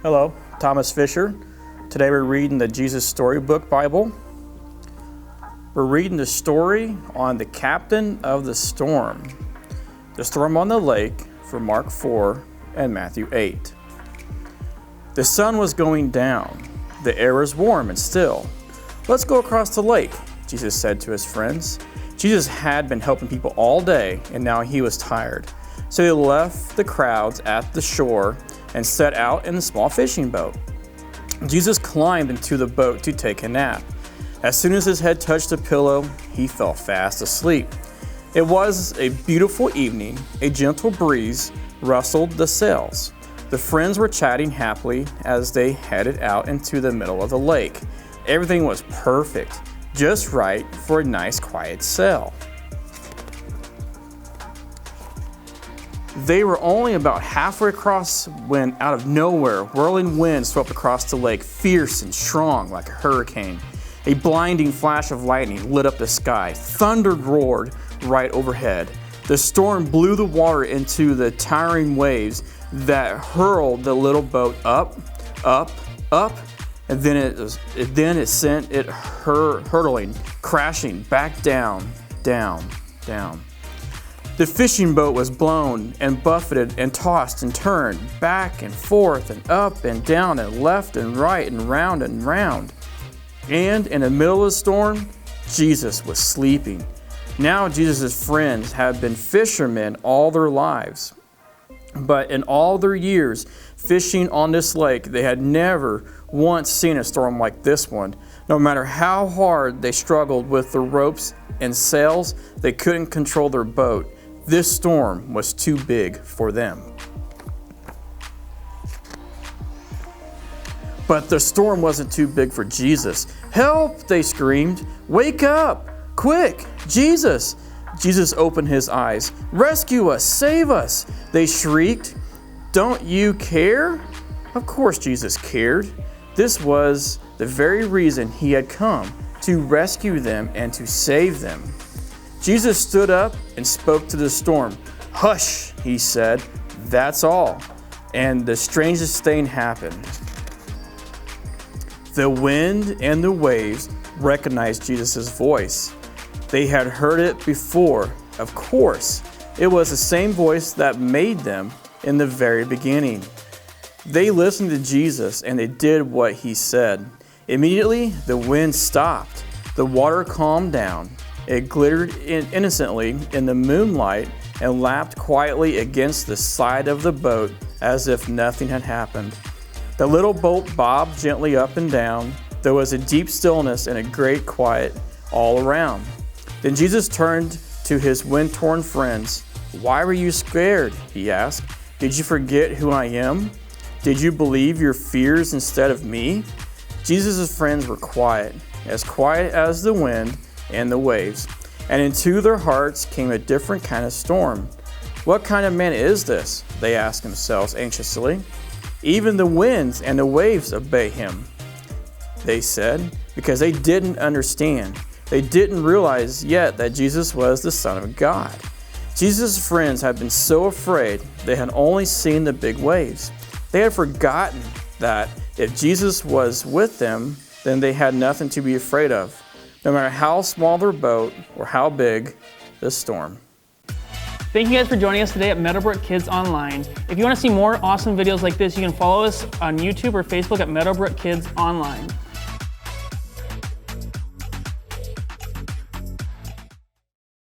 Hello, Thomas Fischer. Today we're reading the Jesus Storybook Bible. We're reading the story on the captain of the storm on the lake from Mark 4 and Matthew 8. The sun was going down. The air was warm and still. "Let's go across the lake," Jesus said to his friends. Jesus had been helping people all day, and now he was tired. So he left the crowds at the shore and set out in the small fishing boat. Jesus climbed into the boat to take a nap. As soon as his head touched the pillow, he fell fast asleep. It was a beautiful evening. A gentle breeze rustled the sails. The friends were chatting happily as they headed out into the middle of the lake. Everything was perfect, just right for a nice quiet sail. They were only about halfway across when, out of nowhere, whirling wind swept across the lake, fierce and strong like a hurricane. A blinding flash of lightning lit up the sky. Thunder roared right overhead. The storm blew the water into the towering waves that hurled the little boat up, and then it sent it hurtling, crashing back down. The fishing boat was blown and buffeted and tossed and turned back and forth and up and down and left and right and round and round. And in the middle of the storm, Jesus was sleeping. Now Jesus' friends had been fishermen all their lives. But in all their years fishing on this lake, they had never once seen a storm like this one. No matter how hard they struggled with the ropes and sails, they couldn't control their boat. This storm was too big for them. But the storm wasn't too big for Jesus. "Help!" they screamed. "Wake up! Quick! Jesus!" Jesus opened his eyes. "Rescue us! Save us!" they shrieked. "Don't you care?" Of course Jesus cared. This was the very reason he had come, to rescue them and to save them. Jesus stood up and spoke to the storm. "Hush," he said. "That's all." And the strangest thing happened. The wind and the waves recognized Jesus' voice. They had heard it before. Of course, it was the same voice that made them in the very beginning. They listened to Jesus and they did what he said. Immediately, the wind stopped. The water calmed down. It glittered innocently in the moonlight and lapped quietly against the side of the boat as if nothing had happened. The little boat bobbed gently up and down. There was a deep stillness and a great quiet all around. Then Jesus turned to his wind-torn friends. "Why were you scared?" he asked. "Did you forget who I am? Did you believe your fears instead of me?" Jesus' friends were quiet as the wind and the waves. And into their hearts came a different kind of storm. "What kind of man is this?" they asked themselves anxiously. "Even the winds and the waves obey him," they said, because they didn't understand. They didn't realize yet that Jesus was the Son of God. Jesus' friends had been so afraid they had only seen the big waves. They had forgotten that if Jesus was with them, then they had nothing to be afraid of, no matter how small their boat or how big the storm. Thank you guys for joining us today at Meadowbrook Kids Online. If you want to see more awesome videos like this, you can follow us on YouTube or Facebook at Meadowbrook Kids Online.